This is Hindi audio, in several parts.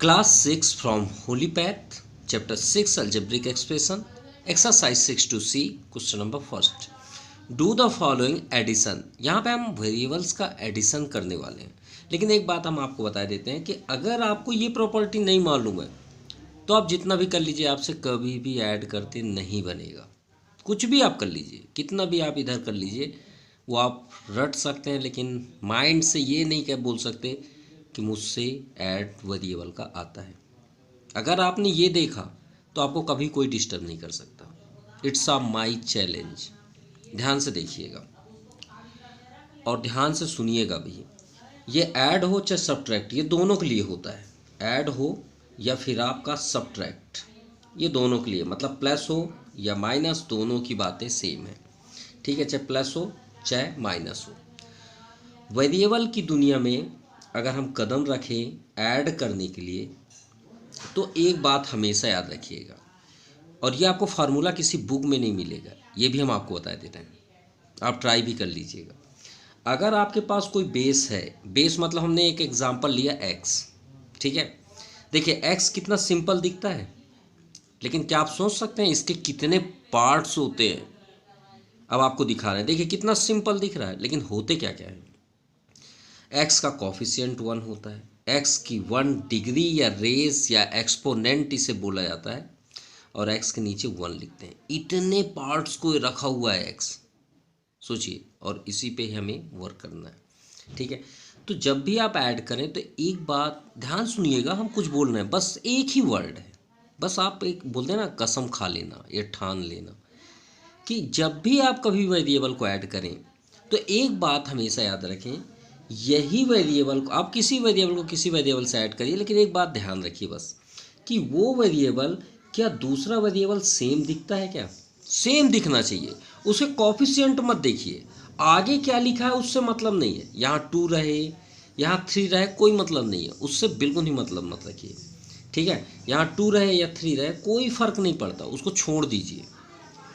Class 6 from Holy Path, Chapter 6 Algebraic Expression, Exercise 6 to C, Question number first. Do the following addition. यहाँ पे हम वेरिएबल्स का एडिशन करने वाले हैं, लेकिन एक बात हम आपको बता देते हैं कि अगर आपको ये प्रॉपर्टी नहीं मालूम है तो आप जितना भी कर लीजिए आपसे कभी भी ऐड करते नहीं बनेगा। कुछ भी आप कर लीजिए, कितना भी आप इधर कर लीजिए, वो आप रट सकते हैं, लेकिन माइंड से ये नहीं कह बोल सकते कि मुझसे ऐड वेरिएबल का आता है। अगर आपने ये देखा तो आपको कभी कोई डिस्टर्ब नहीं कर सकता। It's a my challenge. ध्यान से देखिएगा और ध्यान से सुनिएगा भी। ये ऐड हो चाहे सब्ट्रैक्ट, ये दोनों के लिए होता है। ऐड हो या फिर आपका सब्ट्रैक्ट, ये दोनों के लिए, मतलब प्लस हो या माइनस, दोनों की बातें सेम है। ठीक है, चाहे प्लस हो चाहे माइनस हो। वेरिएबल की दुनिया में अगर हम कदम रखें ऐड करने के लिए तो एक बात हमेशा याद रखिएगा, और ये आपको फार्मूला किसी बुक में नहीं मिलेगा, ये भी हम आपको बता देते हैं, आप ट्राई भी कर लीजिएगा। अगर आपके पास कोई बेस है, बेस मतलब हमने एक एग्जांपल लिया x, ठीक है। देखिए x कितना सिंपल दिखता है, लेकिन क्या आप सोच सकते हैं इसके कितने पार्ट्स होते हैं। अब आपको दिखा रहे हैं, देखिए कितना सिंपल दिख रहा है, लेकिन होते क्या क्या है। x का कॉफिशिएंट 1 होता है, x की 1 डिग्री या रेस या एक्सपोनेंट इसे बोला जाता है, और x के नीचे 1 लिखते हैं। इतने पार्ट्स को रखा हुआ है x, सोचिए, और इसी पे हमें वर्क करना है। ठीक है, तो जब भी आप ऐड करें तो एक बात ध्यान सुनिएगा, हम कुछ बोल रहे हैं, बस एक ही वर्ड है, बस आप एक बोलते हैं ना, कसम खा लेना, ये ठान लेना कि जब भी आप कभी वेरिएबल को ऐड करें तो एक बात हमेशा याद रखें, यही वेरिएबल को आप किसी वेरिएबल को किसी वेरिएबल से ऐड करिए, लेकिन एक बात ध्यान रखिए बस कि वो वेरिएबल क्या दूसरा वेरिएबल सेम दिखता है, क्या सेम दिखना चाहिए। उसे कॉफिशिएंट मत देखिए, आगे क्या लिखा है उससे मतलब नहीं है। यहाँ 2 रहे, यहाँ 3 रहे, कोई मतलब नहीं है, उससे बिल्कुल ही मतलब मत रखिए। ठीक है, यहाँ 2 रहे या 3 रहे, कोई फ़र्क नहीं पड़ता, उसको छोड़ दीजिए।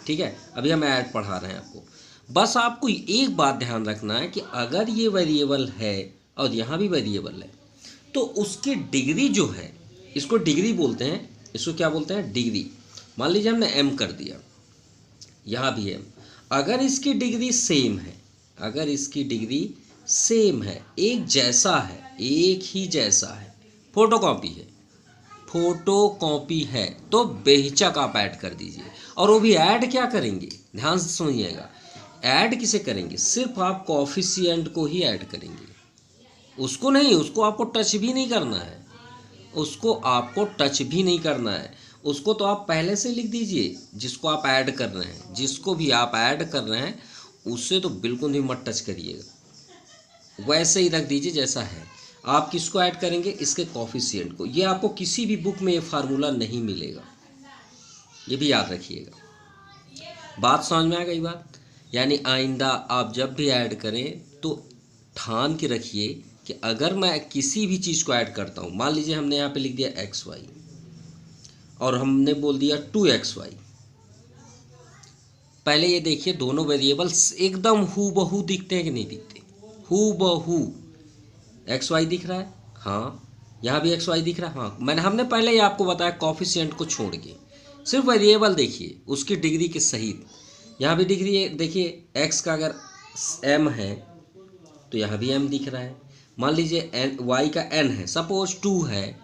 ठीक है, अभी हम ऐड पढ़ा रहे हैं आपको। बस आपको एक बात ध्यान रखना है कि अगर ये वेरिएबल है और यहाँ भी वेरिएबल है तो उसकी डिग्री जो है, इसको डिग्री बोलते हैं, इसको क्या बोलते हैं, डिग्री। मान लीजिए हमने m कर दिया, यहाँ भी m, अगर इसकी डिग्री सेम है, अगर इसकी डिग्री सेम है, एक जैसा है, एक ही जैसा है, फोटोकॉपी है, फोटोकॉपी है, तो बेहिचक आप ऐड कर दीजिए। और वो भी ऐड क्या करेंगे, ध्यान से सुनिएगा, ऐड किसे करेंगे, सिर्फ आप कॉफिशिएंट को ही ऐड करेंगे, उसको नहीं, उसको आपको टच भी नहीं करना है, उसको आपको टच भी नहीं करना है। उसको तो आप पहले से लिख दीजिए, जिसको आप ऐड कर रहे हैं, जिसको भी आप ऐड कर रहे हैं उससे तो बिल्कुल ही मत टच करिएगा, वैसे ही रख दीजिए जैसा है। आप किसको ऐड करेंगे, इसके कॉफिशिएंट को। ये आपको किसी भी बुक में ये फार्मूला नहीं मिलेगा, ये भी याद रखिएगा। बात समझ में आ गई बात, यानी आइंदा आप जब भी ऐड करें तो ठान के रखिए कि अगर मैं किसी भी चीज़ को ऐड करता हूँ, मान लीजिए हमने यहाँ पे लिख दिया xy और हमने बोल दिया 2xy, पहले ये देखिए दोनों वेरिएबल्स एकदम हूबहू दिखते हैं कि नहीं दिखते, हूबहू। xy दिख रहा है, हाँ, यहाँ भी xy दिख रहा है, हाँ। हमने पहले ही आपको बताया कॉफिशिएंट को छोड़ के सिर्फ वेरिएबल देखिए उसकी डिग्री के सहित। यहाँ भी डिग्री है, देखिए x का अगर m है तो यहाँ भी m दिख रहा है। मान लीजिए y का n है, सपोज 2 है,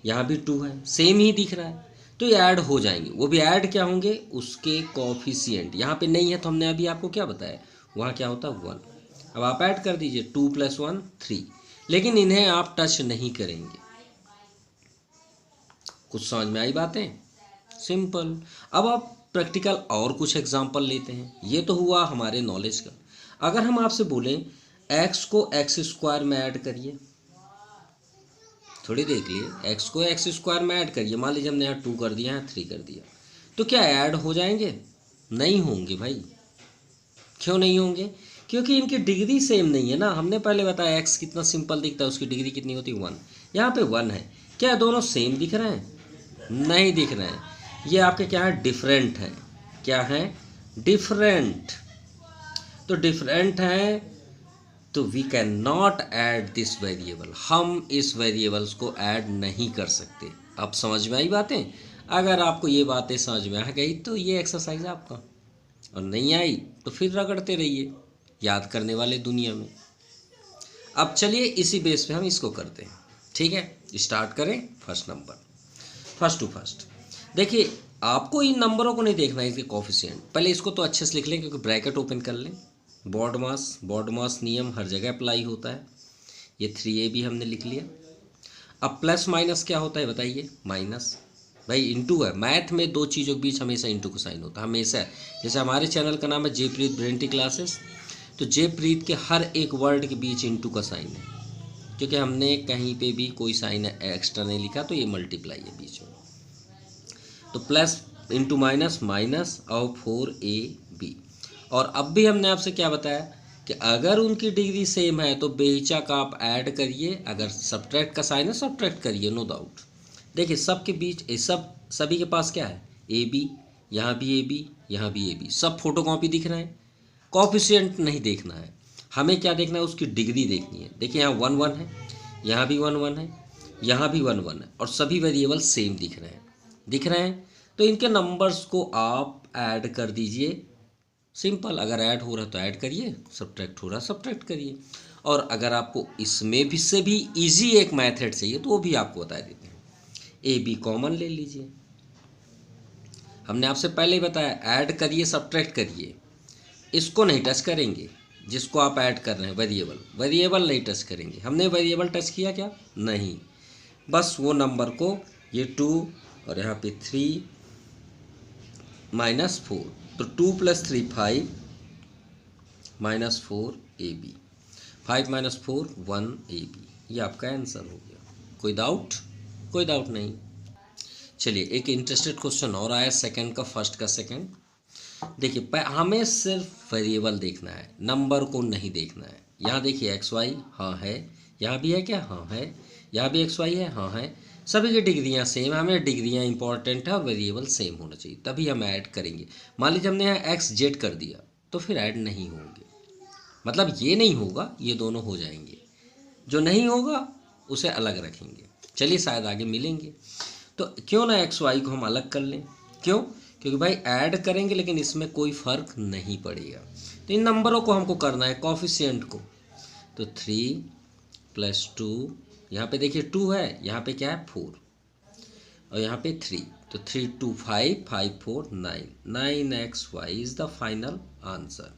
यहाँ भी 2 है, सेम ही दिख रहा है, तो ये ऐड हो जाएंगे। वो भी ऐड क्या होंगे, उसके कॉफिशिएंट। यहाँ पे नहीं है तो हमने अभी आपको क्या बताया, वहाँ क्या होता है 1। अब आप ऐड कर दीजिए 2 + 1 3, लेकिन इन्हें आप टच नहीं करेंगे। कुछ समझ में आई बातें, सिंपल। अब आप प्रैक्टिकल और कुछ एग्जांपल लेते हैं, ये तो हुआ हमारे नॉलेज का। अगर हम आपसे बोलें x को x² में ऐड करिए, थोड़ी देख लिए, x को x² में ऐड करिए, मान लीजिए हमने यहाँ 2 कर दिया, यहाँ 3 कर दिया, तो क्या ऐड हो जाएंगे, नहीं होंगे भाई। क्यों नहीं होंगे, क्योंकि इनकी डिग्री सेम नहीं है ना। हमने पहले बताया x कितना सिंपल दिखता है, उसकी डिग्री कितनी होती है 1, यहाँ पे 1 है। क्या दोनों सेम दिख रहे हैं, नहीं दिख रहे हैं, ये आपके क्या है, डिफरेंट है। क्या है, डिफरेंट। तो डिफरेंट है तो we can not add this variable, हम इस वेरिएबल्स को ऐड नहीं कर सकते। आप समझ में आई बातें? अगर आपको ये बातें समझ में आ गई तो ये एक्सरसाइज आपका, और नहीं आई तो फिर रगड़ते रहिए याद करने वाले दुनिया में। अब चलिए इसी बेस पे हम इसको करते हैं, ठीक है? स्टार्ट करें first number, first to first. देखिए आपको इन नंबरों को नहीं देखना है, इसके कोफिशिएंट, पहले इसको तो अच्छे से लिख लें क्योंकि ब्रैकेट ओपन कर लें। बॉड मास नियम हर जगह अप्लाई होता है। ये 3AB हमने लिख लिया। अब प्लस माइनस क्या होता है बताइए? माइनस, भाई इंटू है, मैथ में दो चीज़ों के बीच हमेशा इंटू का साइन होता है, हमेशा। जैसे हमारे चैनल का नाम है जयप्रीत ब्रेंटी क्लासेस, तो जयप्रीत के हर एक वर्ड के बीच इंटू का साइन है, क्योंकि हमने कहीं पे भी कोई साइन एक्स्ट्रा नहीं लिखा, तो ये मल्टीप्लाई है बीच में। तो प्लस इंटू माइनस, माइनस और 4AB। और अब भी हमने आपसे क्या बताया कि अगर उनकी डिग्री सेम है तो बेहिचक आप ऐड करिए, अगर सब्ट्रैक्ट का साइन है सब्ट्रैक्ट करिए, नो डाउट। देखिए सबके बीच सभी के पास क्या है? AB, यहाँ भी AB, यहाँ भी AB, सब फोटोकॉपी दिख रहे हैं। कोफिशिएंट नहीं देखना है, हमें क्या देखना है? उसकी डिग्री देखनी है। देखिए यहाँ 1 1 है, यहाँ भी 1 1 है, यहाँ भी 1 1 है, और सभी वेरिएबल सेम दिख रहे हैं। तो इनके नंबर्स को आप ऐड कर दीजिए, सिंपल। अगर ऐड हो रहा तो ऐड करिए, सब्ट्रैक्ट हो रहा सब्ट्रैक्ट करिए। और अगर आपको इसमें भी से भी इजी एक मेथड चाहिए तो वो भी आपको बता देते हैं। AB कॉमन ले लीजिए, हमने आपसे पहले ही बताया, ऐड करिए सब्ट्रैक्ट करिए, इसको नहीं टच करेंगे जिसको आप ऐड कर रहे हैं, वेरिएबल नहीं टच करेंगे। हमने वेरिएबल टच किया क्या? नहीं, बस वो नंबर को, ये 2 और यहाँ पे 3 -4, तो 2 + 3 5 -4 AB, 5 - 4 1 AB, ये आपका आंसर हो गया। कोई डाउट? कोई डाउट नहीं। चलिए एक इंटरेस्टेड क्वेश्चन और आया, सेकंड का, फर्स्ट का सेकंड। देखिए हमें सिर्फ वेरिएबल देखना है, नंबर को नहीं देखना है। यहाँ देखिए XY, हाँ है, यहाँ भी है क्या? हाँ है, यहाँ भी XY है, हाँ है, सभी की डिग्रियाँ सेम, हमें डिग्रियाँ इंपॉर्टेंट है और वेरिएबल सेम होना चाहिए, तभी हम ऐड करेंगे। मान लीजिए हमने यहाँ XZ कर दिया तो फिर ऐड नहीं होंगे, मतलब ये नहीं होगा, ये दोनों हो जाएंगे, जो नहीं होगा उसे अलग रखेंगे। चलिए शायद आगे मिलेंगे, तो क्यों ना XY को हम अलग कर लें। क्यों? क्योंकि भाई ऐड करेंगे लेकिन इसमें कोई फ़र्क नहीं पड़ेगा। तो इन नंबरों को हमको करना है, कोफिशिएंट को। तो 3 + 2, यहाँ पे देखिए 2 है, यहाँ पे क्या है? 4, और यहाँ पे 3, तो 3 2 5 5 4 9, 9XY is the final answer.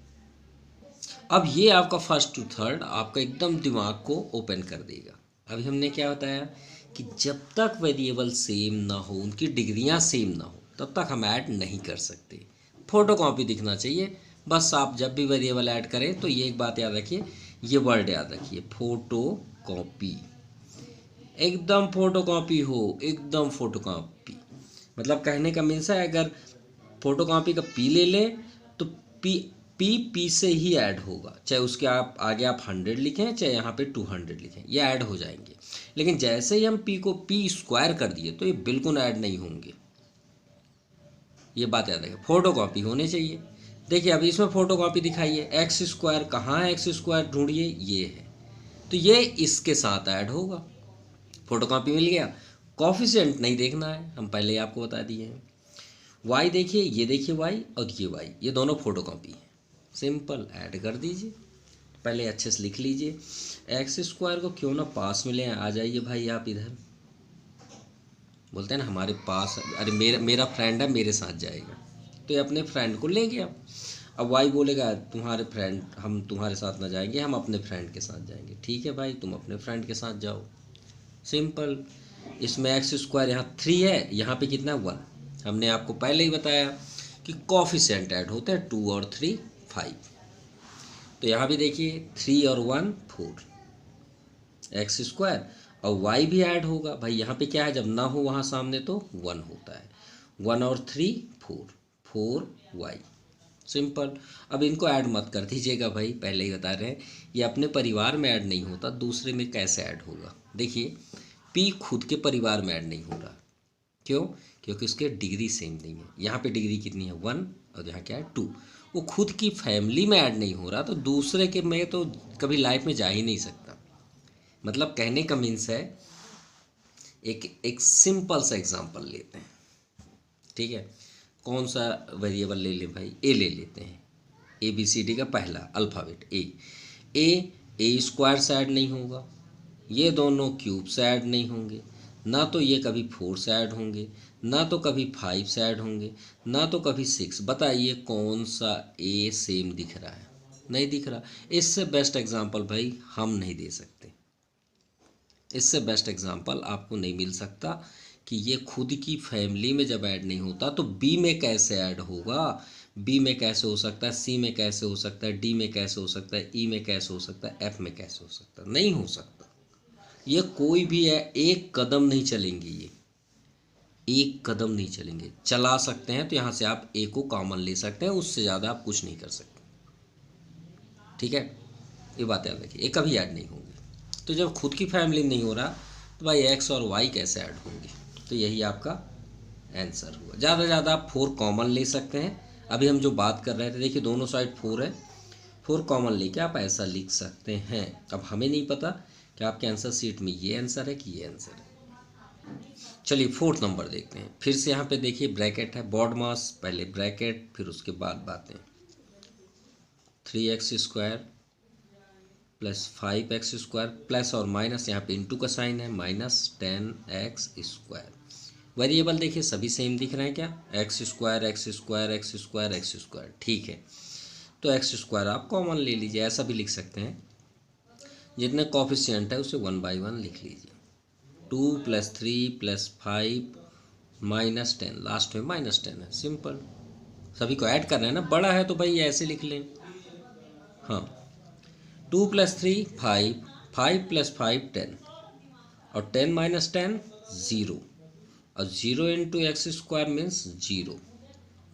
अब ये आपका फर्स्ट टू थर्ड आपका एकदम दिमाग को ओपन कर देगा। अभी हमने क्या बताया कि जब तक वेरिएबल सेम ना हो, उनकी डिग्रियां सेम ना हो, तब तक हम ऐड नहीं कर सकते। फोटोकॉपी दिखना चाहिए बस। आप जब भी वेरिएबल ऐड करें तो ये एक बात याद रखिए, ये वर्ड याद रखिए, फोटोकॉपी। एकदम फोटोकॉपी हो, एकदम फोटोकॉपी, मतलब कहने का मीन्स है, अगर फोटोकॉपी का पी ले लें तो पी से ही ऐड होगा, चाहे उसके आप आगे आप 100 लिखें, चाहे यहाँ पे 200 लिखें, ये ऐड हो जाएंगे। लेकिन जैसे ही हम पी को p² कर दिए तो ये बिल्कुल ऐड नहीं होंगे, ये बात याद रखें, फोटोकॉपी होने चाहिए। देखिए अभी इसमें फोटोकॉपी दिखाइए, x², कहाँ है x²? ढूंढिए, ये है, तो ये इसके साथ ऐड होगा, फोटोकॉपी मिल गया। कोफिशिएंट नहीं देखना है, हम पहले ही आपको बता दिए हैं। y देखिए, ये देखिए y और ये y, ये दोनों फोटोकॉपी हैं, सिंपल ऐड कर दीजिए। पहले अच्छे से लिख लीजिए, x² को क्यों ना पास में ले आ जाइए भाई, आप इधर बोलते हैं ना हमारे पास, अरे मेरा फ्रेंड है मेरे साथ जाएगा, तो ये अपने फ्रेंड को ले गया। अब y बोलेगा तुम्हारे फ्रेंड, हम तुम्हारे साथ ना जाएंगे, हम अपने फ्रेंड के साथ जाएंगे। ठीक है भाई, तुम अपने फ्रेंड के साथ जाओ, सिंपल। इसमें x² यहाँ 3 है, यहाँ पे कितना है? 1। हमने आपको पहले ही बताया कि कोफिशिएंट ऐड होते हैं, 2 और 3 5। तो यहाँ भी देखिए 3 और 1 4, x² और y भी ऐड होगा भाई। यहाँ पे क्या है? जब ना हो वहाँ सामने तो 1 होता है, 1 और 3 4, 4y, सिंपल। अब इनको ऐड मत कर दीजिएगा भाई, पहले ही बता रहे हैं, ये अपने परिवार में ऐड नहीं होता, दूसरे में कैसे ऐड होगा? देखिए p खुद के परिवार में ऐड नहीं हो रहा, क्यों? क्योंकि उसके डिग्री सेम नहीं है। यहाँ पे डिग्री कितनी है? 1, और यहाँ क्या है? 2, वो खुद की फैमिली में ऐड नहीं हो रहा तो दूसरे के में तो कभी लाइफ में जा ही नहीं सकता। मतलब कहने का मीन्स है, एक सिंपल सा एग्जांपल लेते हैं, ठीक है। कौन सा वेरिएबल ले लें भाई, ए ले लेते हैं। ए बी सी डी का पहला अल्फ़ाबेट ए स्क्वायर से ऐड नहीं होगा, ये दोनों क्यूब से ऐड नहीं होंगे, ना तो ये कभी 4 से ऐड होंगे, ना तो कभी 5 से ऐड होंगे, ना तो कभी 6। बताइए कौन सा ए सेम दिख रहा है? नहीं दिख रहा। इससे बेस्ट एग्जांपल भाई हम नहीं दे सकते, इससे बेस्ट एग्जांपल आपको नहीं मिल सकता कि ये खुद की फैमिली में जब ऐड नहीं होता तो बी में कैसे ऐड होगा। बी में कैसे हो सकता है, सी में कैसे हो सकता है, डी में कैसे हो सकता है, ई में कैसे हो सकता है, एफ में कैसे हो सकता है? नहीं हो सकता। ये कोई भी है, एक कदम नहीं चलेंगे, ये एक कदम नहीं चलेंगे। चला सकते हैं तो यहाँ से आप ए को कॉमन ले सकते हैं, उससे ज़्यादा आप कुछ नहीं कर सकते, ठीक है। ये बात याद रखिए, ये कभी ऐड नहीं होंगे। तो जब खुद की फैमिली नहीं हो रहा तो भाई एक्स और वाई कैसे ऐड होंगे? तो यही आपका आंसर हुआ। ज़्यादा से ज़्यादा आप 4 कॉमन ले सकते हैं। अभी हम जो बात कर रहे थे, देखिए दोनों साइड 4 है, 4 कॉमन लेके आप ऐसा लिख सकते हैं। अब हमें नहीं पता कि आपके आंसर शीट में ये आंसर है कि ये आंसर है। चलिए 4th नंबर देखते हैं। फिर से यहाँ पे देखिए ब्रैकेट है, बॉड मास, पहले ब्रैकेट फिर उसके बाद बातें। 3x² प्लस 5x² प्लस और माइनस, यहाँ पे इंटू का साइन है, माइनस 10x²। वेरिएबल देखिए सभी सेम दिख रहे हैं क्या? x², ठीक है। तो x² आप कॉमन ले लीजिए, ऐसा भी लिख सकते हैं। जितने कॉफिशिएंट है उसे 1 by 1 लिख लीजिए। 2 + 3 + 5 -10, लास्ट में -10 है, सिंपल। सभी को ऐड करना है ना, बड़ा है तो भाई ऐसे लिख लें। हाँ, 2 + 3 5, 5 + 5 10, और 10 - 10 0, और 0 × x² मीन्स 0।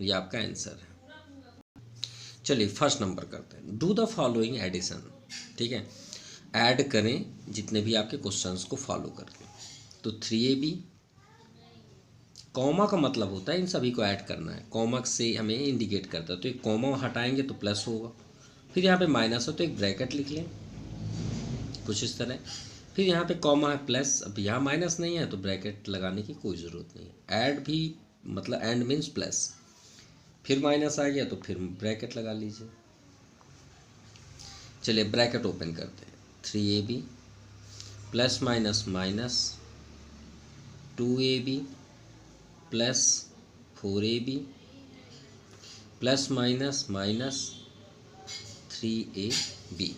ये आपका आंसर है। चलिए फर्स्ट नंबर करते हैं। डू द फॉलोइंग एडिशन, ठीक है। ऐड करें जितने भी आपके क्वेश्चंस को फॉलो करके। तो 3ab, कॉमा का मतलब होता है इन सभी को ऐड करना है, कॉमा से हमें इंडिकेट करता है। तो एक कॉमा हटाएंगे तो प्लस होगा, फिर यहाँ पे माइनस हो तो एक ब्रैकेट लिख लें कुछ इस तरह, फिर यहाँ पे कॉमा है प्लस, अब यहाँ माइनस नहीं है तो ब्रैकेट लगाने की कोई ज़रूरत नहीं है। ऐड भी मतलब एंड मीन्स प्लस, फिर माइनस आ गया तो फिर ब्रैकेट लगा लीजिए। चलिए ब्रैकेट ओपन करते हैं। 3ab plus minus minus 2ab plus 4ab plus minus minus 3ab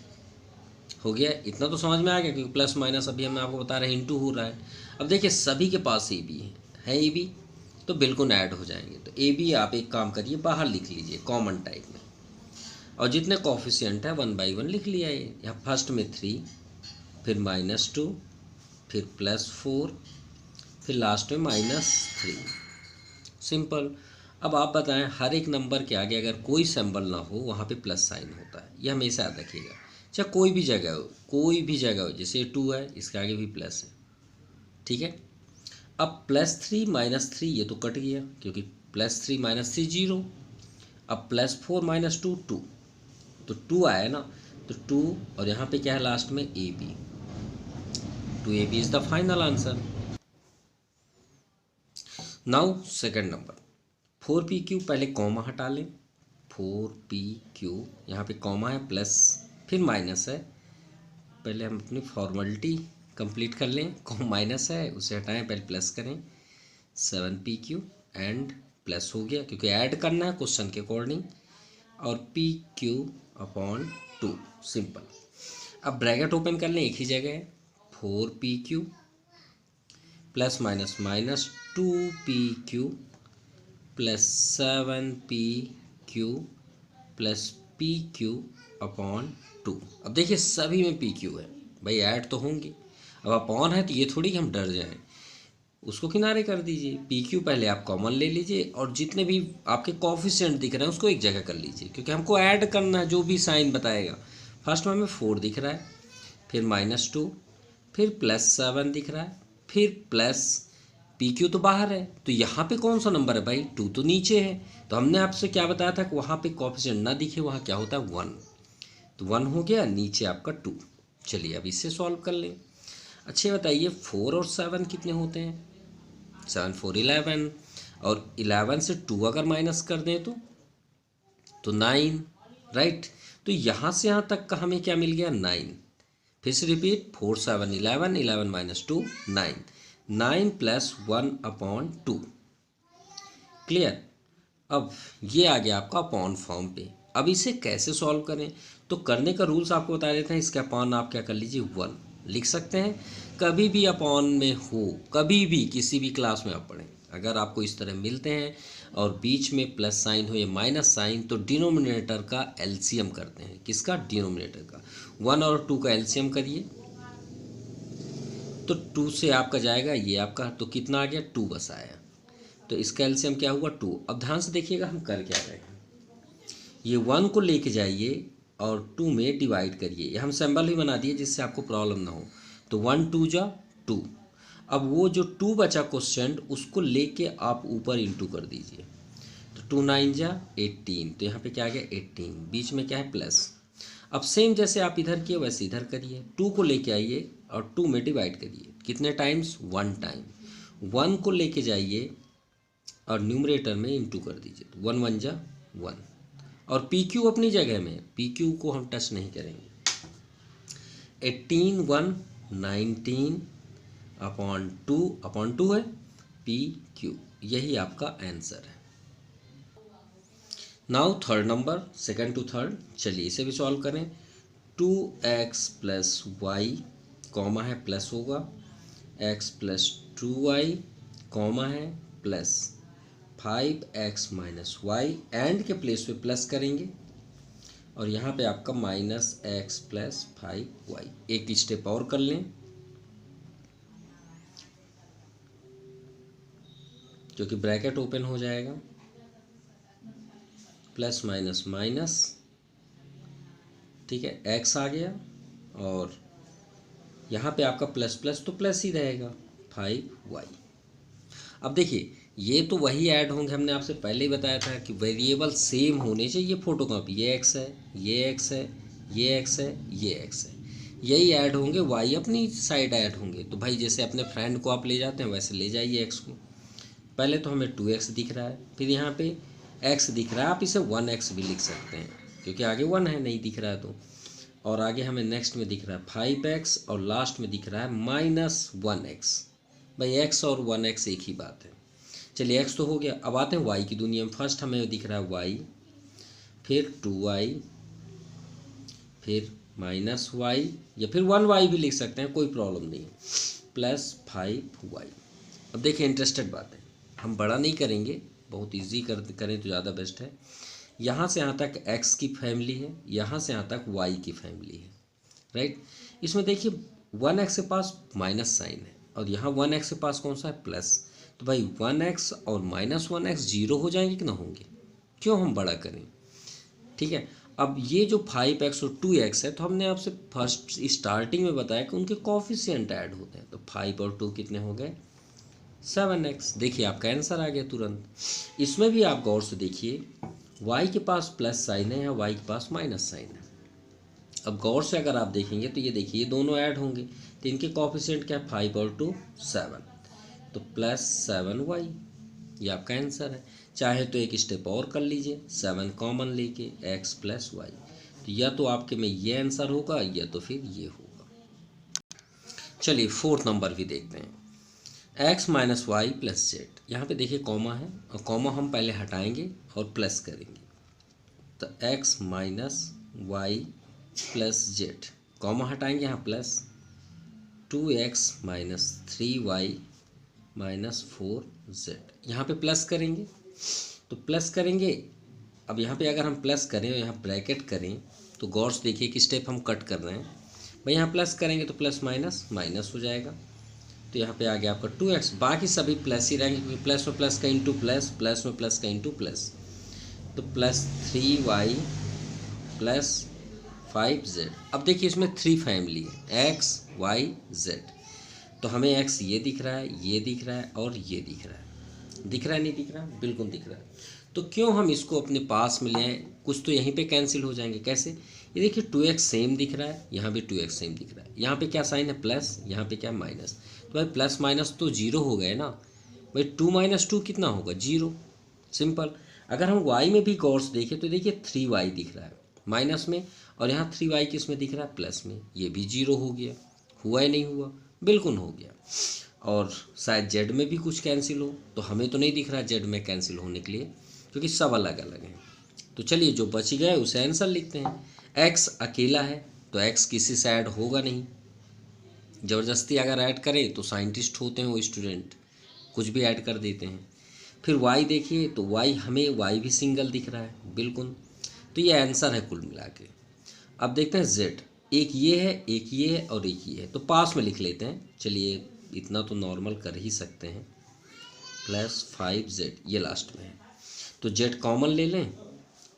हो गया। इतना तो समझ में आ गया, क्योंकि प्लस माइनस अभी हम आपको बता रहे हैं इंटू हो रहा है। अब देखिए सभी के पास ए बी है ए बी, तो बिल्कुल ऐड हो जाएंगे। तो ए बी आप एक काम करिए बाहर लिख लीजिए कॉमन टाइप में, और जितने कॉफिशिएंट है 1 by 1 लिख लिया। ये यहाँ फर्स्ट में 3, फिर -2, फिर +4, फिर लास्ट में -3, सिंपल। अब आप बताएं, हर एक नंबर के आगे अगर कोई सिंबल ना हो वहाँ पे प्लस साइन होता है, ये हमेशा याद रखिएगा। चाहे कोई भी जगह हो, कोई भी जगह हो, जैसे 2 है इसके आगे भी प्लस है, ठीक है। अब +3 -3 ये तो कट गया, क्योंकि +3 -3 0। अब +4 - 2 2, तो 2 आया ना, तो 2 और यहाँ पे क्या है लास्ट में A B. 2ab is the final answer. Now second number 4pq, पहले कॉमा हटा लें। 4pq यहाँ पे कॉमा है प्लस फिर माइनस है, पहले हम अपनी फॉर्मेलिटी कंप्लीट कर लें। माइनस है उसे हटाएं, पहले प्लस करें। 7pq एंड प्लस हो गया, क्योंकि ऐड करना है क्वेश्चन के अकॉर्डिंग, और pq/2, सिंपल। अब ब्रैकेट ओपन कर लें, एक ही जगह है। 4pq plus minus minus 2pq plus 7pq plus pq/2। अब देखिए सभी में pq है भाई, ऐड तो होंगे। अब अपॉन है तो ये थोड़ी कि हम डर जाएं, उसको किनारे कर दीजिए। pq पहले आप कॉमन ले लीजिए, और जितने भी आपके कॉफिशिएंट दिख रहे हैं उसको एक जगह कर लीजिए, क्योंकि हमको ऐड करना है जो भी साइन बताएगा। फर्स्ट में हमें 4 दिख रहा है, फिर -2, फिर +7 दिख रहा है, फिर प्लस पी क्यू तो बाहर है, तो यहाँ पे कौन सा नंबर है भाई, 2 तो नीचे है। तो हमने आपसे क्या बताया था कि वहाँ पे कोएफिशिएंट ना दिखे, वहाँ क्या होता है 1, तो 1 हो गया, नीचे आपका 2। चलिए अब इससे सॉल्व कर लें। अच्छे बताइए 4 और 7 कितने होते हैं, 7 4 11, और 11 से 2 अगर माइनस कर दें तो 9, राइट। तो यहाँ से यहाँ तक का हमें क्या मिल गया, 9। फिर से रिपीट, 4 7 11, 11 माइनस 2 9, 9 प्लस 1/2। क्लियर। अब ये आ गया आपका अपॉन फॉर्म पे। अब इसे कैसे सॉल्व करें, तो करने का रूल्स आपको बता देते हैं। इसके अपॉन आप क्या कर लीजिए 1 लिख सकते हैं। कभी भी अपॉन में हो, कभी भी किसी भी क्लास में आप पढ़ें, अगर आपको इस तरह मिलते हैं और बीच में प्लस साइन हो या माइनस साइन, तो डिनोमिनेटर का एलसीएम करते हैं। किसका, डिनोमिनेटर का। 1 और 2 का एलसीएम करिए, तो 2 से आपका जाएगा ये आपका, तो कितना आ गया, 2 बस आया। तो इसका एलसीएम क्या हुआ, 2। अब ध्यान से देखिएगा हम कर क्या रहे हैं, ये 1 को लेके जाइए और 2 में डिवाइड करिए। ये हम सिंबल ही बना दिए जिससे आपको प्रॉब्लम ना हो। तो 1 2 जा 2। अब वो जो 2 बचा क्वेश्चन, उसको लेके आप ऊपर इंटू कर दीजिए। तो 2 9 जा 18, तो यहाँ पे क्या आ गया 18, बीच में क्या है प्लस। अब सेम जैसे आप इधर किए वैसे इधर करिए, 2 को लेके आइए और 2 में डिवाइड करिए। कितने टाइम्स, 1 टाइम। 1 को लेके जाइए और न्यूमरेटर में इंटू कर दीजिए, तो 1 1 जा 1। और पी क्यू अपनी जगह में, पी क्यू को हम टच नहीं करेंगे। 18 1 19 अपॉन टू है पी क्यू, यही आपका आंसर है। Now third number, second to third, चलिए इसे भी सॉल्व करें। 2x प्लस वाई कॉमा है प्लस होगा, x प्लस 2y कॉमा है plus 5x minus Y, and के प्लेस पे प्लस करेंगे, और यहाँ पे आपका माइनस x प्लस 5y। एक स्टेप और कर लें, क्योंकि ब्रैकेट ओपन हो जाएगा, प्लस माइनस माइनस, ठीक है, x आ गया, और यहाँ पे आपका प्लस प्लस तो प्लस ही रहेगा, 5y। अब देखिए ये तो वही ऐड होंगे, हमने आपसे पहले ही बताया था कि वेरिएबल सेम होने चाहिए, फोटोकॉपी। ये x है, ये x है, ये x है, ये x है, यही ऐड होंगे, y अपनी साइड ऐड होंगे। तो भाई जैसे अपने फ्रेंड को आप ले जाते हैं वैसे ले जाइए x को। पहले तो हमें 2x दिख रहा है, फिर यहाँ पे x दिख रहा है, आप इसे 1x भी लिख सकते हैं क्योंकि आगे 1 है, नहीं दिख रहा है तो। और आगे हमें नेक्स्ट में दिख रहा है 5x, और लास्ट में दिख रहा है माइनस 1x। भाई x और 1x एक ही बात है। चलिए x तो हो गया, अब आते हैं y की दुनिया में। फर्स्ट हमें दिख रहा है y, फिर 2y, फिर माइनस y, या फिर 1y भी लिख सकते हैं, कोई प्रॉब्लम नहीं, प्लस 5y। अब देखिए इंटरेस्टेड बात है, हम बड़ा नहीं करेंगे, बहुत इजी करें तो ज़्यादा बेस्ट है। यहाँ से यहाँ तक x की फैमिली है, यहाँ से यहाँ तक y की फैमिली है, राइट। इसमें देखिए 1x के पास माइनस साइन है, और यहाँ 1x के पास कौन सा है, प्लस। तो भाई 1x और माइनस 1x जीरो हो जाएंगे कि ना होंगे, क्यों हम बड़ा करें, ठीक है। अब ये जो 5x और 2x है, तो हमने आपसे फर्स्ट स्टार्टिंग में बताया कि उनके कोफिशिएंट ऐड होते हैं। तो 5 और 2 कितने हो गए, 7x। देखिए आपका आंसर आ गया तुरंत। इसमें भी आप गौर से देखिए, y के पास प्लस साइन है या y के पास माइनस साइन है। अब गौर से अगर आप देखेंगे तो ये देखिए ये दोनों ऐड होंगे, तो इनके कोफिशिएंट क्या है, 5 और 2 7, तो प्लस 7y, ये आपका आंसर है। चाहे तो एक स्टेप और कर लीजिए, 7 कॉमन लेके x प्लस वाई, तो या तो आपके में ये आंसर होगा या तो फिर ये होगा। चलिए फोर्थ नंबर भी देखते हैं, x minus Y plus Z. यहाँ पे देखिए कॉमा है, और कॉमा हम पहले हटाएंगे और प्लस करेंगे, तो x minus Y plus Z, comma हटाएंगे यहाँ plus 2x minus 3y minus 4z, यहाँ पे प्लस करेंगे, तो प्लस करेंगे। अब यहाँ पे अगर हम प्लस करें और यहाँ ब्रैकेट करें, तो गौर से देखिए कि स्टेप हम कट कर रहे हैं। भाई यहाँ प्लस करेंगे तो प्लस माइनस माइनस हो जाएगा, तो यहाँ पे आ गया आपका 2x, बाकी सभी प्लस ही रहेंगे क्योंकि प्लस में प्लस का इंटू प्लस, प्लस में प्लस का इंटू प्लस, तो प्लस 3y प्लस 5z। अब देखिए इसमें 3 फैमिली है, x y z, तो हमें x ये दिख रहा है, ये दिख रहा है और ये दिख रहा है। दिख रहा है नहीं दिख रहा? बिल्कुल दिख रहा है। तो क्यों हम इसको अपने पास में ले आए? कुछ तो यहीं पे कैंसिल हो जाएंगे। कैसे? ये देखिए 2x सेम दिख रहा है, यहाँ भी 2x सेम दिख रहा है। यहाँ पे क्या साइन है? प्लस, यहाँ पे क्या? माइनस। तो भाई प्लस माइनस तो जीरो हो गए ना भाई। 2 - 2 कितना होगा? जीरो। सिंपल। अगर हम y में भी गौर से देखें तो देखिए 3y दिख रहा है माइनस में, और यहाँ 3y किस में दिख रहा है? प्लस में। ये भी जीरो हो गया। हुआ या नहीं हुआ? बिल्कुल हो गया। और शायद z में भी कुछ कैंसिल हो, तो हमें तो नहीं दिख रहा z में कैंसिल होने के लिए, क्योंकि सब अलग अलग हैं। तो चलिए जो बच गया है उसे आंसर लिखते हैं। x अकेला है तो x किसी से ऐड होगा नहीं। ज़बरदस्ती अगर ऐड करें तो साइंटिस्ट होते हैं वो स्टूडेंट, कुछ भी ऐड कर देते हैं। फिर y देखिए तो y हमें y भी सिंगल दिख रहा है, बिल्कुल। तो ये आंसर है कुल मिला के। अब देखते हैं z, एक ये है, एक ये है और एक ये है, तो पास में लिख लेते हैं। चलिए इतना तो नॉर्मल कर ही सकते हैं। प्लस 5z ये लास्ट में है, तो z कॉमन ले लें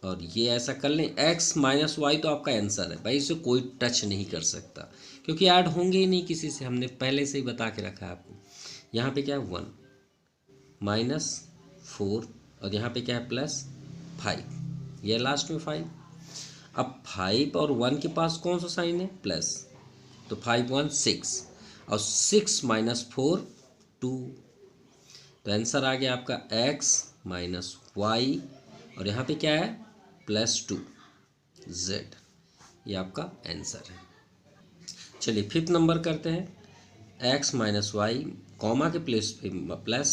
और ये ऐसा कर लें। x - y तो आपका आंसर है भाई, इसे कोई टच नहीं कर सकता क्योंकि ऐड होंगे ही नहीं किसी से, हमने पहले से ही बता के रखा है आपको। यहाँ पे क्या है? 1 - 4 और यहाँ पे क्या है? प्लस 5, ये लास्ट में 5। अब 5 और 1 के पास कौन सा साइन है? प्लस, तो 5 1 6 और 6 - 4 2। तो आंसर आ गया आपका x - y और यहाँ पे क्या है? +2 z। ये आपका आंसर है। चलिए 5th नंबर करते हैं। x - y कॉमा के प्लेस पे प्लस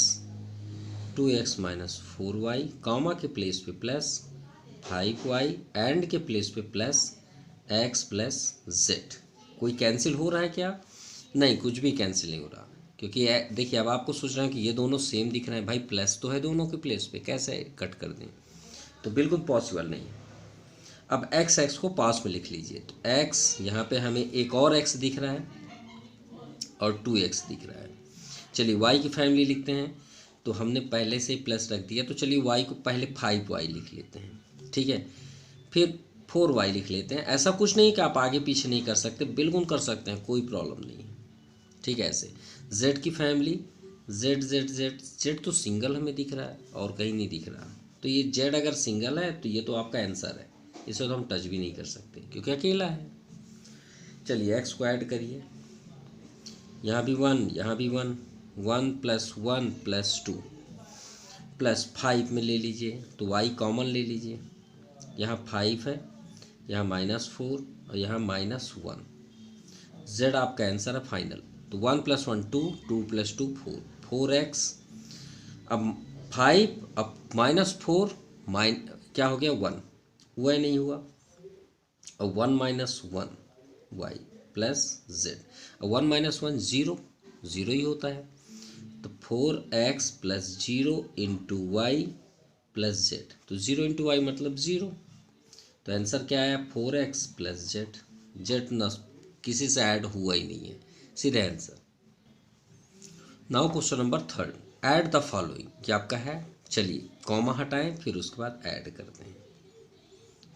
2x - 4y, कॉमा के प्लेस पे प्लस 5y, एंड के प्लेस पे प्लस x प्लस z। कोई कैंसिल हो रहा है क्या? नहीं, कुछ भी कैंसिल नहीं हो रहा, क्योंकि देखिए अब आपको सोच रहे हैं कि ये दोनों सेम दिख रहे हैं भाई, प्लस तो है दोनों के प्लेस पे, कैसे कट कर दें? तो बिल्कुल पॉसिबल नहीं है। अब x को पास में लिख लीजिए, तो x यहाँ पे हमें एक और x दिख रहा है और 2x दिख रहा है। चलिए y की फैमिली लिखते हैं, तो हमने पहले से ही प्लस रख दिया, तो चलिए y को पहले 5y लिख लेते हैं, ठीक है। फिर 4y लिख लेते हैं। ऐसा कुछ नहीं कि आप आगे पीछे नहीं कर सकते, बिल्कुल कर सकते हैं, कोई प्रॉब्लम नहीं है, ठीक है। ऐसे z की फैमिली, z तो सिंगल हमें दिख रहा है और कहीं नहीं दिख रहा, तो ये z अगर सिंगल है तो ये तो आपका आंसर है, इसे तो हम टच भी नहीं कर सकते क्योंकि अकेला है। चलिए x को ऐड करिए, यहाँ भी 1, यहाँ भी 1, 1 + 1 + 2 प्लस 5 में ले लीजिए, तो y कॉमन ले लीजिए। यहाँ 5 है, यहाँ -4 और यहाँ -1। z आपका आंसर है फाइनल। तो 1 + 1 2, 2 + 2 4, 4x। अब 5, अब -4 क्या हो गया? 1 हुआ ही नहीं हुआ, और 1 - 1 y प्लस z। 1 - 1 0, 0 ही होता है, तो 4x + 0 × y + z, तो 0 × y मतलब 0। तो आंसर क्या आया? 4x + z। z न किसी से ऐड हुआ ही नहीं है, सीधे answer. Now question number 3, add the following. क्या आपका है? चलिए कॉमा हटाएं, फिर उसके बाद ऐड करते हैं।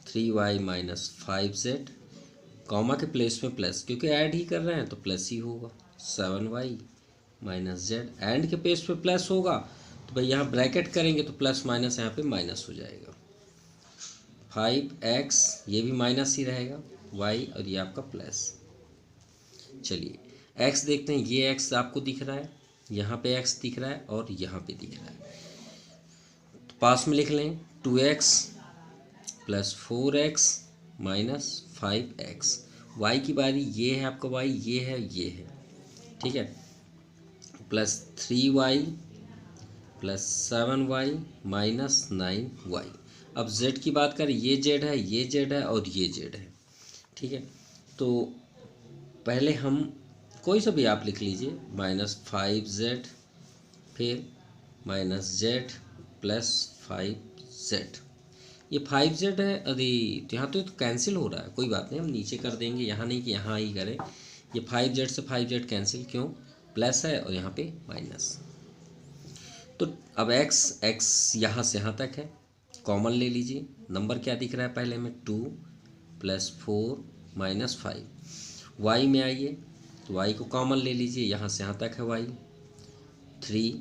3y - 5z, कॉमा के प्लेस में प्लस, क्योंकि ऐड ही कर रहे हैं तो प्लस ही होगा। 7y - z, एंड के प्लेस पे प्लस होगा तो भाई यहाँ ब्रैकेट करेंगे तो प्लस माइनस यहाँ पे माइनस हो जाएगा। 5x ये भी माइनस ही रहेगा, y और ये आपका प्लस। चलिए x देखते हैं, ये x आपको दिख रहा है, यहाँ पे x दिख रहा है और यहाँ पे दिख रहा है, तो पास में लिख लें 2x + 4x - 5x। y की बारी, ये है आपका y, ये है, ये है, ठीक है। Plus 3y + 7y - 9y। अब z की बात करें, ये z है, ये z है और ये z है, ठीक है। तो पहले हम कोई सा भी आप लिख लीजिए, -5z, फिर -z + 5z। ये 5z है, अरे तो यहाँ तो कैंसिल हो रहा है, कोई बात नहीं, हम नीचे कर देंगे, यहाँ नहीं कि यहाँ ही करें। ये 5z से 5z कैंसिल, क्यों? प्लस है और यहाँ पे माइनस। तो अब x यहाँ से यहाँ तक है, कॉमन ले लीजिए। नंबर क्या दिख रहा है पहले में? 2 + 4 - 5। y में आइए, तो y को कॉमन ले लीजिए, यहाँ से यहाँ तक है y, 3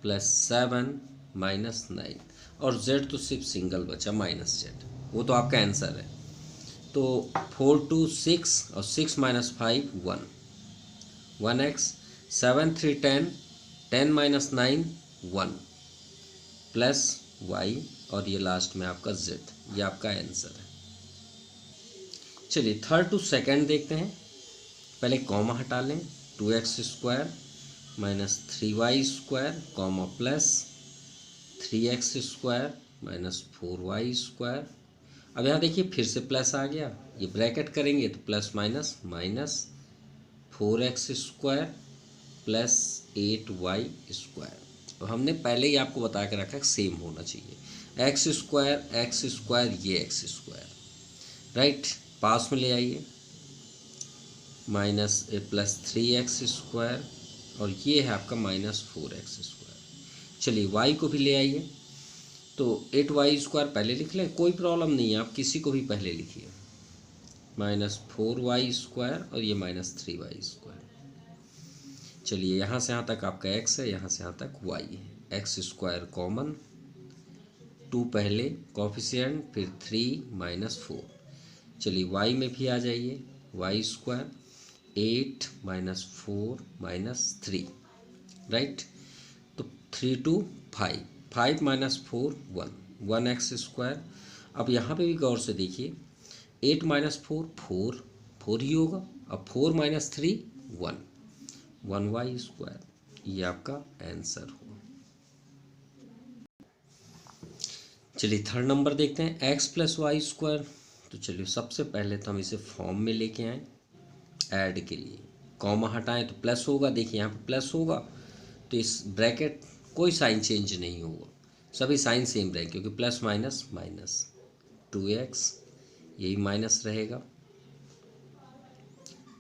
+ 7 - 9, और z तो सिर्फ सिंगल बचा -z, वो तो आपका आंसर है। तो 4 2 6 और 6 - 5 1, 1x, 7 3 10, 10 - 9 1 प्लस y, और ये लास्ट में आपका z, ये आपका आंसर है। चलिए थर्ड टू सेकंड देखते हैं। पहले कॉमा हटा लें, 2x² - 3y² comma plus 3x² - 4y²। अब यहाँ देखिए फिर से प्लस आ गया, ये ब्रैकेट करेंगे तो plus minus minus 4x² plus 8y²। तो हमने पहले ही आपको बता के रखा है सेम होना चाहिए, x², ये x², राइट, पास में ले आइए, प्लस 3x², और ये है आपका -4x²। चलिए y को भी ले आइए, तो 8y² पहले लिख लें, कोई प्रॉब्लम नहीं है, आप किसी को भी पहले लिखिए, -4y² और ये -3y²। चलिए यहाँ से यहाँ तक आपका x है, यहाँ से यहाँ तक y है, x² कॉमन, 2 पहले कोफिशिएंट, फिर 3 - 4। चलिए y में भी आ जाइए, y², 8 - 4 - 3, राइट, तो 3 2 5, 5 - 4 1, 1x²। अब यहाँ पे भी गौर से देखिए, 8 - 4 4, 4 ही होगा, अब 4 - 3 1, 1y², ये आपका आंसर हो। चलिए थर्ड नंबर देखते हैं, x + y²। तो चलिए सबसे पहले तो हम इसे फॉर्म में लेके आएँ ऐड के लिए, कॉमा हटाएं तो प्लस होगा, देखिए यहाँ पे प्लस होगा, तो इस ब्रैकेट कोई साइन चेंज नहीं होगा, सभी साइन सेम रहेंगे, क्योंकि प्लस माइनस माइनस, 2x यही माइनस रहेगा,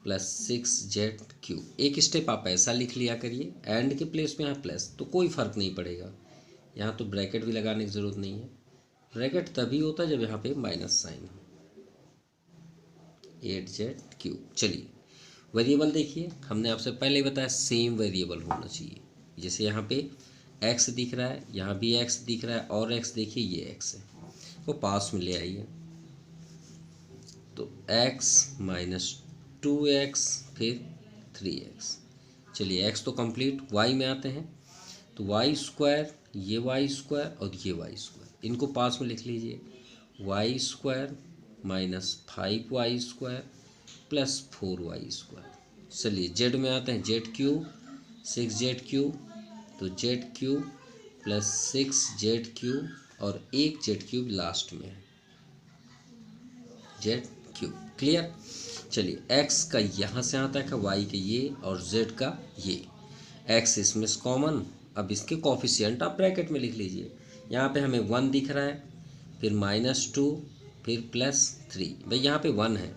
प्लस 6z³। एक स्टेप आप ऐसा लिख लिया करिए, एंड के प्लेस में यहाँ प्लस, तो कोई फ़र्क नहीं पड़ेगा, यहाँ तो ब्रैकेट भी लगाने की ज़रूरत नहीं है, ब्रैकेट तभी होता है जब यहाँ पे माइनस साइन हो, 8z³। चलिए वेरिएबल देखिए, हमने आपसे पहले ही बताया सेम वेरिएबल होना चाहिए, जैसे यहाँ पे x दिख रहा है, यहाँ भी x दिख रहा है, और x देखिए ये x है, वो पास में ले आइए, तो x - 2x फिर 3x। चलिए x तो कंप्लीट, y में आते हैं, तो y², ये y² और ये y², इनको पास में लिख लीजिए, y² - 5y² प्लस 4y²। चलिए z में आते हैं, z³ 6z³ तो z³ प्लस 6z³ और एक z³ लास्ट में है, z³, क्लियर। चलिए x का यहाँ से यहाँ तक है, y का ये और z का ये, x इसमें से कॉमन, अब इसके कोफिशिएंट आप ब्रैकेट में लिख लीजिए, यहाँ पे हमें 1 दिख रहा है, फिर -2, फिर +3, भाई यहाँ पे 1 है,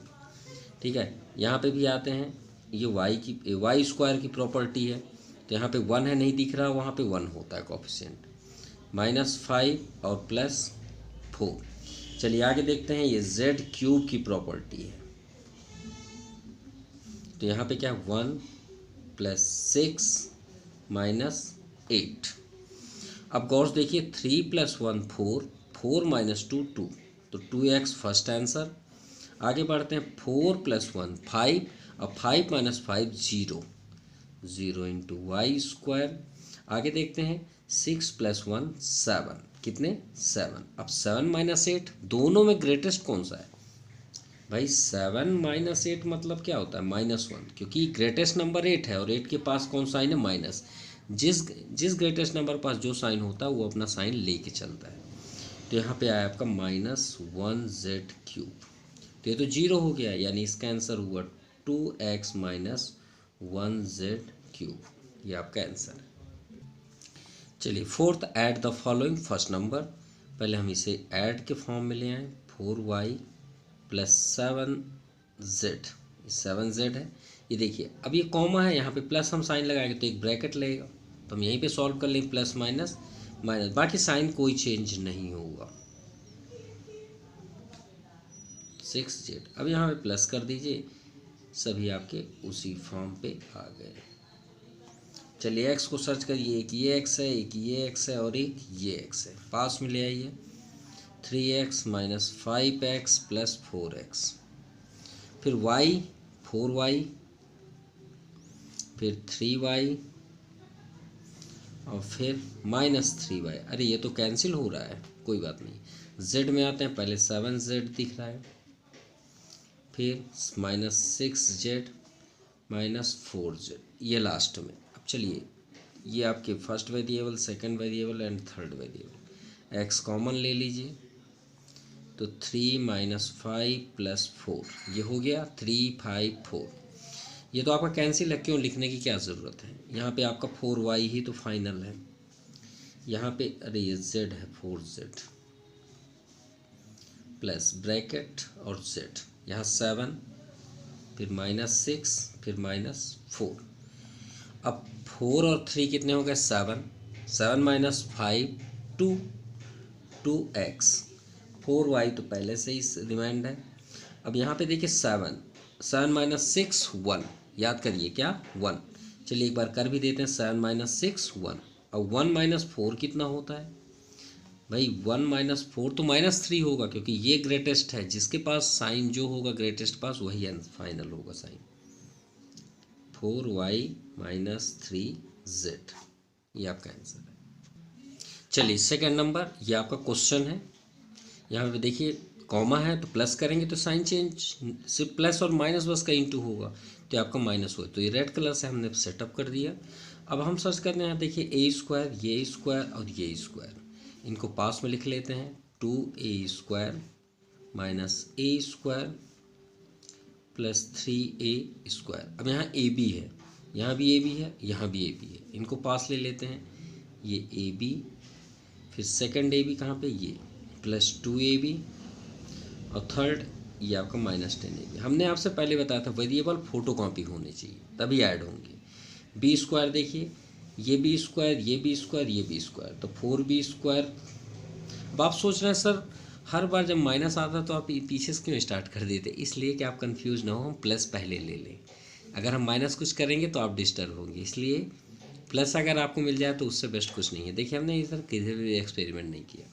ठीक है, यहाँ पे भी आते हैं, ये y² की प्रॉपर्टी है, तो यहाँ पे 1 है, नहीं दिख रहा, वहाँ पे 1 होता है कोफिशिएंट, -5 और +4। चलिए आगे देखते हैं, ये z³ की प्रॉपर्टी है, तो यहाँ पे क्या 1 + 6 - 8। अब गौर से देखिए, 3 + 1 4, 4 - 2 2, तो 2x फर्स्ट आंसर। आगे बढ़ते हैं, 4 + 1 5, और 5 - 5 0, 0 × y²। आगे देखते हैं, 6 + 1 7, कितने 7। अब 7 - 8, दोनों में ग्रेटेस्ट कौन सा है भाई, 7 - 8 मतलब क्या होता है -1, क्योंकि ग्रेटेस्ट नंबर 8 है, और 8 के पास कौन साइन है माइनस, जिस ग्रेटेस्ट नंबर पास जो साइन होता है वो अपना साइन लेके चलता है, तो यहाँ पे आया आपका -1z³, तो ये तो 0 हो गया, यानी इसका आंसर हुआ 2x - 1z³, ये आपका आंसर है। चलिए fourth, add the following first number, पहले हम इसे ऐड के फॉर्म में ले आए, 4y + 7z, 7z है, ये देखिए, अब ये कॉमा है, यहाँ पे प्लस हम साइन लगाएंगे तो एक ब्रैकेट लगेगा, तो हम यहीं पे सॉल्व कर लेंगे, प्लस माइनस माइनस, बाकी साइन कोई चेंज नहीं होगा, 6z। अब यहाँ पे प्लस कर दीजिए, सभी आपके उसी फॉर्म पे आ गए। चलिए एक्स को सर्च करिए, एक ये एक्स है, एक ये एक्स है और एक ये एक्स है, पास में ले आइए। 3x minus 5x plus 4x, फिर y 4y, फिर 3y और फिर माइनस 3y। अरे ये तो कैंसिल हो रहा है, कोई बात नहीं। z में आते हैं, पहले 7z दिख रहा है, फिर माइनस 6z माइनस 4z, ये लास्ट में। अब चलिए ये आपके first variable, second variable and third variable, x common ले लीजिए तो 3 माइनस 5 प्लस 4, ये हो गया 3 5 4। ये तो आपका कैंसिल है, क्यों लिखने की क्या ज़रूरत है, यहाँ पे आपका 4y ही तो फाइनल है। यहाँ पे अरे ये z है 4z प्लस ब्रैकेट और z, यहाँ 7, फिर माइनस 6, फिर माइनस 4। अब 4 और 3 कितने हो गए, 7, 7 माइनस 5 2, 2x, 4y तो पहले से ही रिमाइंड है। अब यहाँ पे देखिए 7 माइनस 6 1, याद करिए क्या 1। चलिए एक बार कर भी देते हैं, 7 माइनस 6 1। अब 1 माइनस 4 कितना होता है भाई, 1 माइनस 4 तो माइनस 3 होगा, क्योंकि ये ग्रेटेस्ट है, जिसके पास साइन जो होगा ग्रेटेस्ट पास वही फाइनल होगा साइन। 4y माइनस 3z, ये आपका आंसर है। चलिए सेकेंड नंबर, ये आपका क्वेश्चन है। यहाँ पे देखिए कॉमा है तो प्लस करेंगे तो साइन चेंज, सिर्फ प्लस और माइनस बस का इंटू होगा, तो आपका माइनस हुआ, तो ये रेड कलर से हमने सेटअप कर दिया। अब हम सर्च करते हैं, देखिए ए स्क्वायर, ये स्क्वायर और ये स्क्वायर, इनको पास में लिख लेते हैं। 2a स्क्वायर माइनस ए स्क्वायर प्लस 3a स्क्वायर। अब यहाँ ए बी है, यहाँ भी ए बी है, यहाँ भी ए बी है, इनको पास ले लेते हैं। ये ए बी, फिर सेकेंड ए बी कहाँ पे, ये प्लस 2ab और थर्ड ये आपका माइनस 10ab। हमने आपसे पहले बताया था वेरिएबल फोटो कॉपी होने चाहिए तभी ऐड होंगे। बी स्क्वायर देखिए, ये बी स्क्वायर, ये बी स्क्वायर, ये बी स्क्वायर, तो 4b स्क्वायर। अब आप सोच रहे हैं सर हर बार जब माइनस आता तो आप पीछे से क्यों स्टार्ट कर देते, इसलिए कि आप कंफ्यूज ना हो, हम प्लस पहले ले लें। अगर हम माइनस कुछ करेंगे तो आप डिस्टर्ब होंगे, इसलिए प्लस अगर आपको मिल जाए तो उससे बेस्ट कुछ नहीं है। देखिए हमने इधर किसी भी एक्सपेरिमेंट नहीं किया।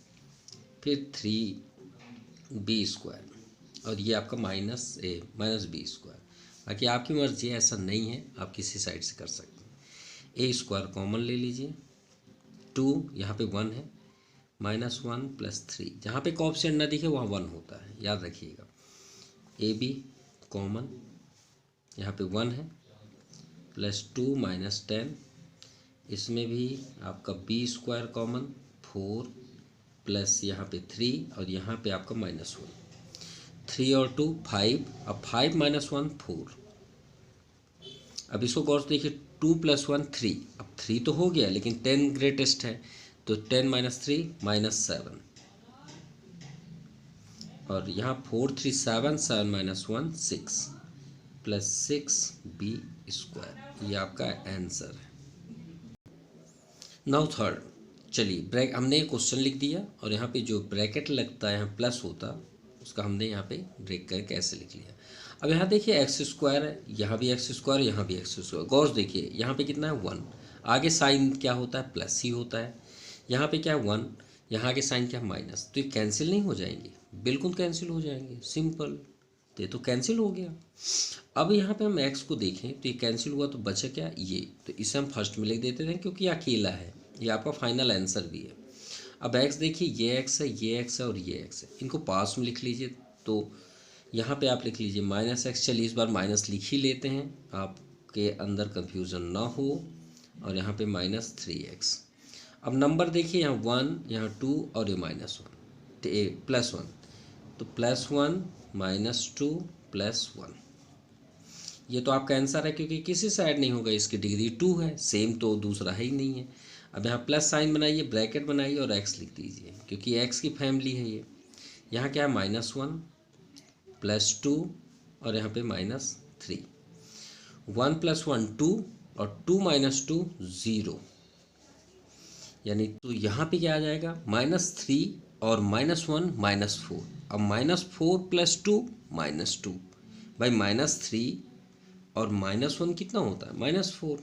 फिर 3b स्क्वायर और ये आपका माइनस बी स्क्वायर। बाकी आपकी मर्जी है, ऐसा नहीं है, आप किसी साइड से कर सकते हैं। ए स्क्वायर कॉमन ले लीजिए, 2 यहाँ पे 1 है, माइनस 1 प्लस 3, जहाँ पे कोएफिशिएंट ना दिखे वहाँ 1 होता है, याद रखिएगा। ए बी कॉमन, यहाँ पे 1 है, प्लस 2 माइनस 10, इसमें भी आपका बी स्क्वायर कॉमन, 4 प्लस यहाँ पे 3 और यहाँ पे आपका माइनस 1, 3 और 2 5, अब 5 माइनस 1 4। अब इसको गौर से देखिए, 2 प्लस 1 3, अब 3 तो हो गया लेकिन 10 ग्रेटेस्ट है, तो 10 माइनस 3 माइनस 7, और यहाँ 4 3 7, 7 माइनस 1 6 प्लस 6b स्क्वायर, ये आपका आंसर है। नाउ थर्ड, चलिए ब्रैक हमने क्वेश्चन लिख दिया और यहाँ पे जो ब्रैकेट लगता है, यहाँ प्लस होता, उसका हमने यहाँ पे ब्रेक करके ऐसे लिख लिया। अब यहाँ देखिए एक्स स्क्वायर है, यहाँ भी एक्स स्क्वायर, यहाँ भी एक्स स्क्वायर। गौर से देखिए यहाँ पे कितना है 1, आगे साइन क्या होता है, प्लस ही होता है। यहाँ पे क्या है 1, यहाँ आगे साइन क्या है माइनस, तो ये कैंसिल नहीं हो जाएंगे, बिल्कुल कैंसिल हो जाएंगे, सिंपल, ये तो कैंसिल हो गया। अब यहाँ पे हम एक्स को देखें तो ये कैंसिल हुआ, तो बचा क्या, ये, तो इसे हम फर्स्ट में लिख देते थे क्योंकि ये अकेला है, ये आपका फाइनल आंसर भी है। अब एक्स देखिए, ये एक्स है, ये एक्स है और ये एक्स है, इनको पास में लिख लीजिए। तो यहाँ पे आप लिख लीजिए माइनस एक्स, चलिए इस बार माइनस लिख ही लेते हैं, आपके अंदर कंफ्यूजन ना हो, और यहाँ पे माइनस 3x। अब नंबर देखिए, यहाँ 1, यहाँ 2 और ये माइनस 1, तो प्लस 1, तो प्लस 1 माइनस 2 प्लस 1, ये तो आपका आंसर है, क्योंकि किसी से ऐड नहीं होगा, इसकी डिग्री 2 है, सेम तो दूसरा है ही नहीं है। अब यहाँ प्लस साइन बनाइए, ब्रैकेट बनाइए और x लिख दीजिए, क्योंकि x की फैमिली है ये। यहाँ क्या है माइनस 1 प्लस 2 और यहाँ पे माइनस 3, 1 प्लस 1 2 और 2 माइनस 2 0, यानी तो यहाँ पे क्या आ जाएगा माइनस 3 और माइनस 1 माइनस 4। अब माइनस 4 प्लस 2 माइनस 2, भाई माइनस 3 और -1 कितना होता है -4।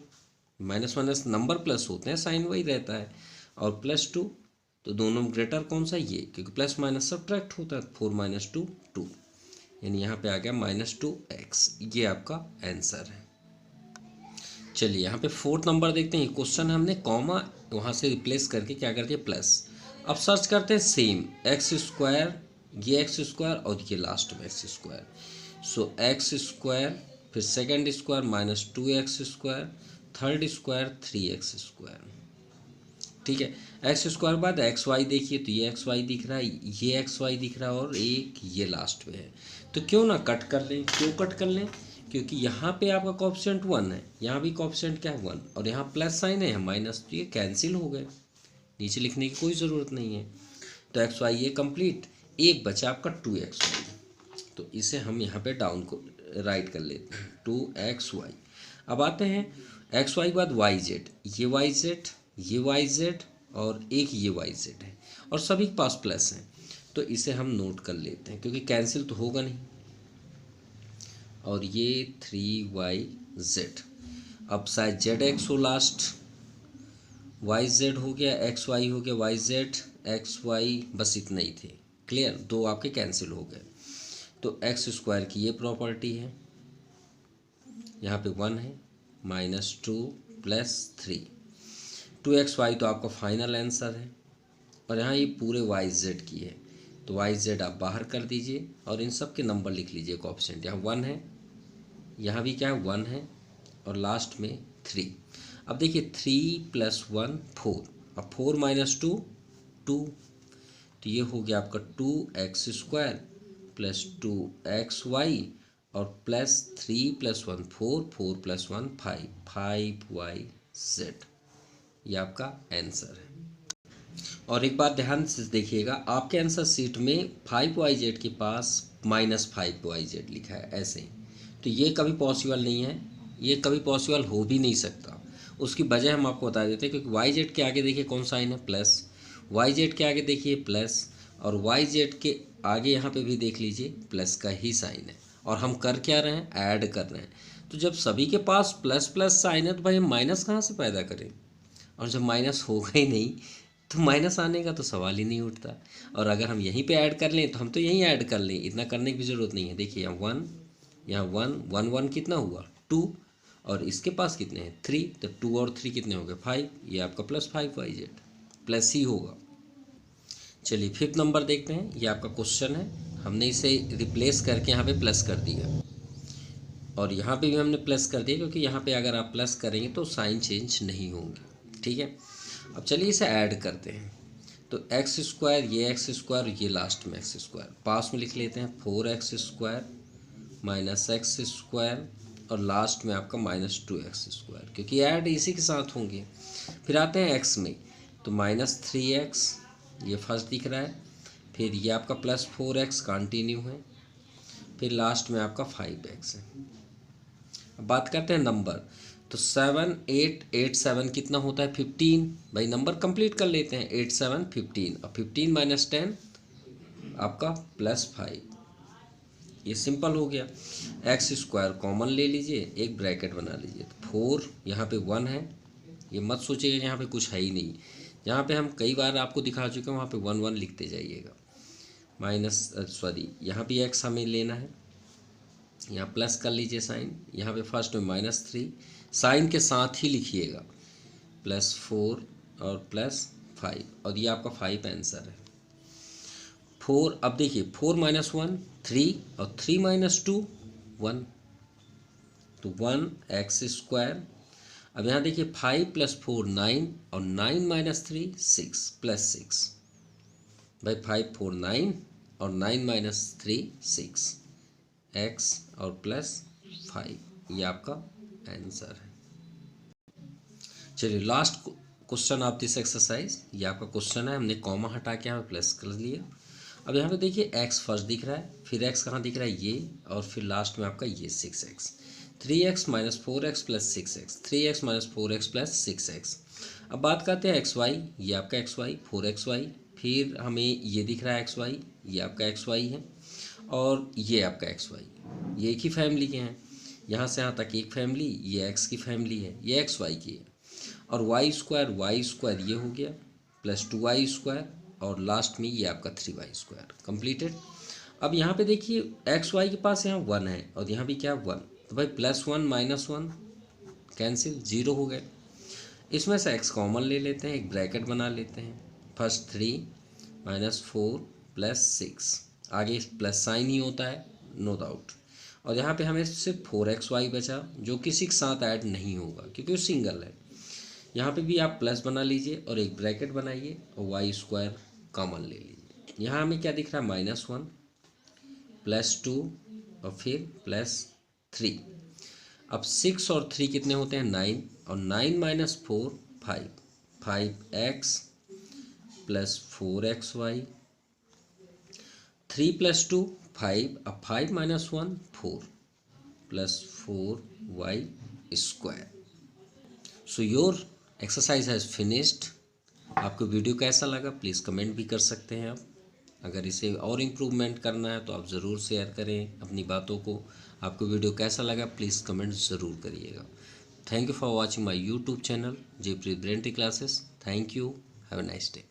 माइनस माइनस नंबर प्लस होते हैं, साइन वही रहता है। और +2, तो दोनों में ग्रेटर कौन सा, ये, क्योंकि प्लस माइनस सब्ट्रैक्ट होता है। 4 - 2 2, यानी यहाँ पे आ गया -2x। ये आपका आंसर है। चलिए यहाँ पे 4th नंबर देखते हैं। क्वेश्चन हमने कॉमा वहाँ से रिप्लेस करके क्या कर दिया, प्लस। अब सर्च करते हैं सेम x², ये x² और ये लास्ट में x²। सो x², फिर second square -2x², third square 3x²। ठीक है, x² बाद xy देखिए, तो ये xy दिख रहा है, ये xy दिख रहा है, और एक ये लास्ट में है। तो क्यों ना कट कर लें। क्यों कट कर लें, क्योंकि यहाँ पे आपका कोएफिशिएंट 1 है, यहाँ भी कोएफिशिएंट क्या है 1, और यहाँ प्लस साइन है, यहाँ माइनस, तो ये कैंसिल हो गए, नीचे लिखने की कोई ज़रूरत नहीं है। तो xy ये कंप्लीट, एक बचा आपका 2xy। तो इसे हम यहाँ पे डाउन को राइट कर लेते हैं, 2xy। अब आते हैं xy बाद yz, ये yz, ये yz, और एक ये yz है, और सभी के पास प्लस हैं। तो इसे हम नोट कर लेते हैं, क्योंकि कैंसिल तो होगा नहीं। और ये 3yz, अब शायद zx हो लास्ट, yz हो गया, xy हो गया, yz xy, बस इतना ही थे। क्लियर, दो आपके कैंसिल हो गए। तो x² की ये प्रॉपर्टी है, यहाँ पे 1 है, -2 + 3, 2xy तो आपका फाइनल आंसर है। और यहाँ ये पूरे yz की है, तो yz आप बाहर कर दीजिए और इन सब के नंबर लिख लीजिए कोएफिशिएंट। यहाँ 1 है, यहाँ भी क्या है 1 है, और लास्ट में 3। अब देखिए 3 + 1 4, अब 4 - 2 2, तो ये हो गया आपका 2x² + 2xy, और +3 + 1 4, 4 + 1 5, 5yz। ये आपका आंसर है। और एक बात ध्यान से देखिएगा, आपके आंसर शीट में 5yz के पास -5yz लिखा है ऐसे ही, तो ये कभी पॉसिबल नहीं है, ये कभी पॉसिबल हो भी नहीं सकता। उसकी वजह हम आपको बता देते हैं, क्योंकि yz के आगे देखिए कौन साइन है, प्लस, yz के आगे देखिए प्लस, और yz के आगे यहाँ पे भी देख लीजिए प्लस का ही साइन है, और हम कर क्या रहे हैं, ऐड कर रहे हैं। तो जब सभी के पास प्लस प्लस साइन है, तो भाई हम माइनस कहाँ से पैदा करें, और जब माइनस होगा ही नहीं, तो माइनस आने का तो सवाल ही नहीं उठता। और अगर हम यहीं पे ऐड कर लें, तो हम तो यहीं ऐड कर लें, इतना करने की भी ज़रूरत नहीं है। देखिए यहाँ 1, यहाँ 1 1 1 कितना हुआ 2, और इसके पास कितने हैं 3, तो 2 और 3 कितने हो गए 5, ये आपका +5yz, प्लस ही होगा। चलिए 5th नंबर देखते हैं। ये आपका क्वेश्चन है, हमने इसे रिप्लेस करके यहाँ पे प्लस कर दिया, और यहाँ पे भी हमने प्लस कर दिया, क्योंकि यहाँ पे अगर आप प्लस करेंगे तो साइन चेंज नहीं होंगे। ठीक है, अब चलिए इसे ऐड करते हैं। तो x², ये x², ये लास्ट में x², पास में लिख लेते हैं 4x² -x², और लास्ट में आपका -2x², क्योंकि ऐड इसी के साथ होंगे। फिर आते हैं x में, तो -3x, ये फर्स्ट दिख रहा है, फिर ये आपका +4x कंटिन्यू है, फिर लास्ट में आपका 5x है। अब बात करते हैं नंबर, तो 7 8 8 7 कितना होता है 15, भाई नंबर कंप्लीट कर लेते हैं, 8 7 15, अब 15 - 10 आपका +5, ये सिंपल हो गया। x² कॉमन ले लीजिए, एक ब्रैकेट बना लीजिए, तो 4, यहाँ पे 1 है, ये मत सोचिएगा यहाँ पे कुछ है ही नहीं, जहाँ पे हम कई बार आपको दिखा चुके हैं वहाँ पे 1 1 लिखते जाइएगा। यहाँ भी x हमें लेना है, यहाँ प्लस कर लीजिए साइन, यहाँ पे फर्स्ट में -3, साइन के साथ ही लिखिएगा, +4 और +5, और ये आपका 5 आंसर है। 4, अब देखिए 4 - 1 3, और 3 - 2 1, तो 1x²। अब यहाँ देखिए 5 + 4 9, और 9 - 3 6 +6, भाई 5 4 9, और 9 - 3 6, x और +5, ये आपका आंसर है। चलिए last question of this exercise, ये आपका क्वेश्चन है, हमने कॉमा हटा के यहाँ पे प्लस कर लिया। अब यहाँ पे देखिए x फर्स्ट दिख रहा है, फिर x कहाँ दिख रहा है ये, और फिर लास्ट में आपका ये 6x, 3x - 4x + 6x, 3x - 4x + 6x। अब बात करते हैं xy, ये आपका xy 4xy, फिर हमें ये दिख रहा है xy, ये आपका xy है, और ये आपका xy, ये एक ही फैमिली के हैं। यहाँ से यहाँ तक एक फैमिली, ये एक्स की फैमिली है, ये एक्स वाई की है, और वाई स्क्वायर ये हो गया प्लस 2y², और लास्ट में ये आपका 3y²। कंप्लीटेड। अब यहाँ पे देखिए एक्स वाई के पास यहाँ 1 है और यहाँ भी क्या 1, तो भाई +1 -1 कैंसिल, 0 हो गए। इसमें से x कॉमन ले लेते हैं, एक ब्रैकेट बना लेते हैं। फर्स्ट 3 -4 + 6, आगे प्लस साइन ही होता है, नो डाउट। और यहाँ पे हमें सिर्फ 4xy बचा, जो किसी के साथ ऐड नहीं होगा क्योंकि वो सिंगल है। यहाँ पे भी आप प्लस बना लीजिए और एक ब्रैकेट बनाइए और y² कॉमन ले लीजिए। यहाँ हमें क्या दिख रहा है, -1 +2 और फिर +3। अब 6 और 3 कितने होते हैं, 9, और 9 - 4 5, 5x + 4xy, 3 + 2 5, अब 5 - 1 4 + 4y²। So your exercise has finished. आपको वीडियो कैसा लगा प्लीज़ कमेंट भी कर सकते हैं आप। अगर इसे और इम्प्रूवमेंट करना है तो आप ज़रूर शेयर करें अपनी बातों को। आपको वीडियो कैसा लगा प्लीज़ कमेंट ज़रूर करिएगा। Thank you for watching my YouTube channel Jaypreet brain T classes. Thank you, have a nice day.